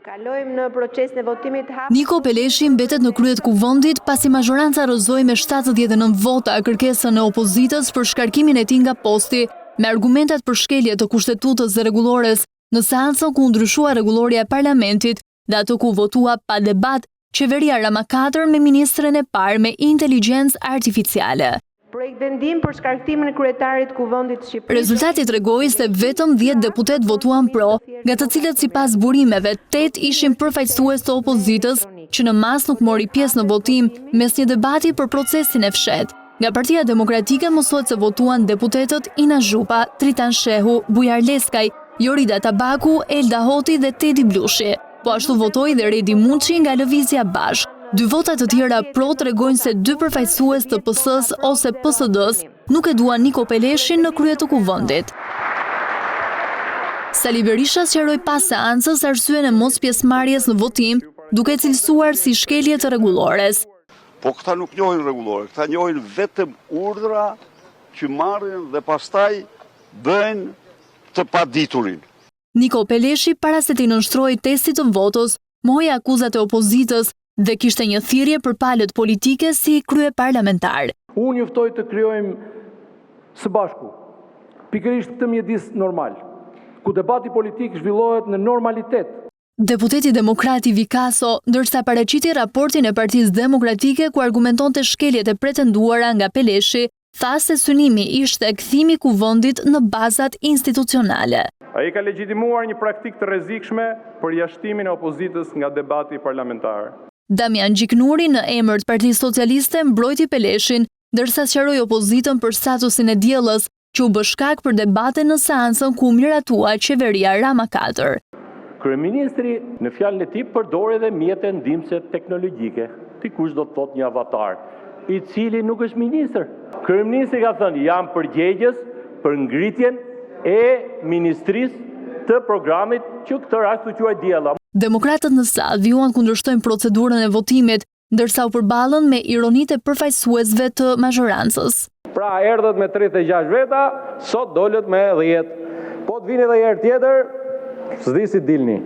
Kalojmë në procesin e votimit hap. Niko Peleshi mbetet në krye të kuvendit pasi mazhoranca rrëzoi me 79 vota kërkesën e opozitës për shkarkimin e tij nga posti me argumentet për shkelje të kushtetutës dhe rregullores në seancën ku ndryshua rregulloria e parlamentit dhe atë ku votua pa debat qeveria Rama 4 me ministren e parë me inteligjencë artificiale. Projekt vendim për shkarkimin e kryetarit kuvendit shqiptar. Rezultati tregoi se vetëm 10 deputet votuan pro, nga të cilët sipas burimeve 8 ishin përfaqësues të opozitës, që në mas nuk mori pjesë në votim mes një debati për procesin e fshehtë. Nga Partia Demokratike mësohet se votuan deputetët Ina Zhupa, Tritan Shehu, Bujar Leskaj, Jorida Tabaku, Elda Hoti dhe Tedi Blushi. Po ashtu votoi dhe Redi Muçi nga Lëvizja Bashk. 2 vota të tjera pro tregojnë se 2 përfaqësues të PS-s ose PSD-s nuk e duan Niko Peleshin në krye të kuvendit. Sali Berisha sqaroi pas seancës arsyeën e mos pjesëmarrjes në votim, duke cilësuar si shkelje të rregullores. Po këta nuk njohin rregullore, këta njohin vetëm urdhra që marrin dhe pastaj bëjnë të paditurin. Niko Peleshi para se t'i nënshtrojë testit të votës, mohoi akuzat e opozitës dhe kishte një thirrje për palët politike si kryeparlamentar. Unë juftoj të krijojmë së bashku pikërisht këtë mjedis normal, ku debati politik zhvillohet në normalitet. Deputeti demokrati Vikaso, ndërsa paraqiti raportin e Partisë Demokratike ku argumentonte shkeljet e pretenduara nga Peleshi, tha se synimi ishte kthimi i kuvendit në bazat institucionale. Ai ka legjitimuar një praktikë të rrezikshme për jashtimin e opozitës nga debati parlamentar. Damian Gjiknuri në emër të Partisë Socialiste mbrojti Peleshin, ndërsa sqaroi opozitën për statusin e diellës, që u bë shkak për debate në seancën ku miratua qeveria Rama 4. Kryeministri në fjalën e tij përdor edhe mjete ndihmëse teknologjike. Dikush do të thotë një avatar, i cili nuk është ministër. Kryeministri ka thënë jam përgjegjës për ngritjen e ministrisë të programit që këtë rast u quaj diella. Demokratët në sallë vijuan kundërshtojnë procedurën e votimit, ndërsa u përballën me ironitë e përfaqësuesve të mazhorancës. Pra erdhët me 36 veta, sot dolët me 10. Po të vini edhe një herë tjetër, s'di si dilni.